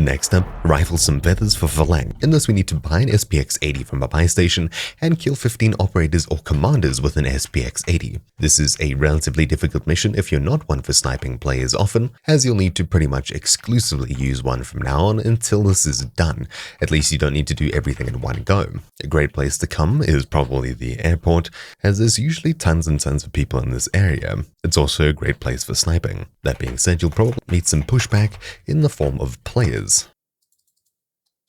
Next up, rifle some feathers for Phalanx. In this we need to buy an SPX-80 from a buy station and kill 15 operators or commanders with an SPX-80. This is a relatively difficult mission if you're not one for sniping players often, as you'll need to pretty much exclusively use one from now on until this is done. At least you don't need to do everything in one go. A great place to come is probably the airport, as there's usually tons and tons of people in this area. It's also a great place for sniping. That being said, you'll probably meet some pushback in the form of players.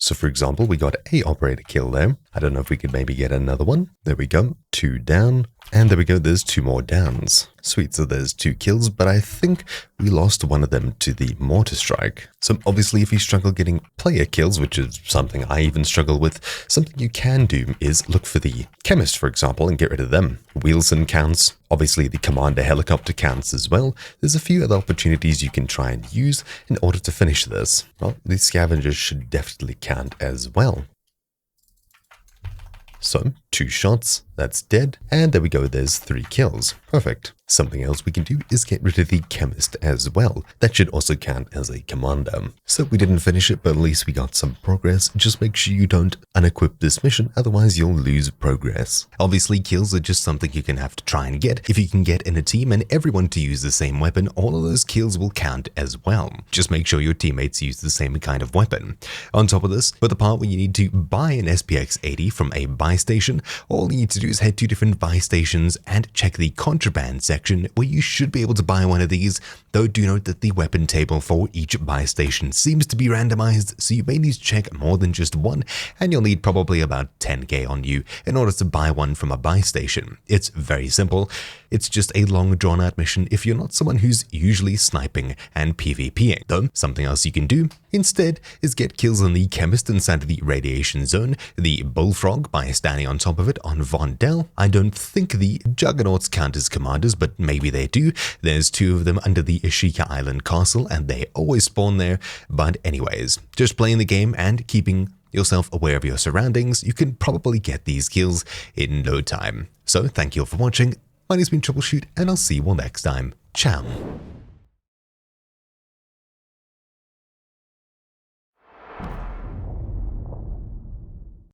So for example, we got a operator kill there. I don't know if we could maybe get another one. There we go, 2 down. And there we go, there's 2 more downs. Sweet, so there's 2 kills, but I think we lost one of them to the mortar strike. So obviously if you struggle getting player kills, which is something I even struggle with, something you can do is look for the chemist, for example, and get rid of them. Wheelson counts. Obviously the commander helicopter counts as well. There's a few other opportunities you can try and use in order to finish this. Well, the scavengers should definitely count as well. So, 2 shots, that's dead, and there we go, there's 3 kills. Perfect. Something else we can do is get rid of the chemist as well. That should also count as a commander. So we didn't finish it, but at least we got some progress. Just make sure you don't unequip this mission, otherwise you'll lose progress. Obviously, kills are just something you can have to try and get. If you can get in a team and everyone to use the same weapon, all of those kills will count as well. Just make sure your teammates use the same kind of weapon. On top of this, for the part where you need to buy an SPX-80 from a buy station, all you need to do is head to different buy stations and check the contraband section, where you should be able to buy one of these, though do note that the weapon table for each buy station seems to be randomized, so you may need to check more than just one, and you'll need probably about 10k on you in order to buy one from a buy station. It's very simple. It's just a long drawn out mission if you're not someone who's usually sniping and PvPing. Though, something else you can do instead is get kills on the chemist inside of the radiation zone, the bullfrog by standing on top of it on Vondel. I don't think the juggernauts count as commanders, but maybe they do. There's 2 of them under the Ishika Island castle and they always spawn there. But anyways, just playing the game and keeping yourself aware of your surroundings, you can probably get these kills in no time. So thank you all for watching. My name's been Troubleshoot, and I'll see you all next time. Ciao.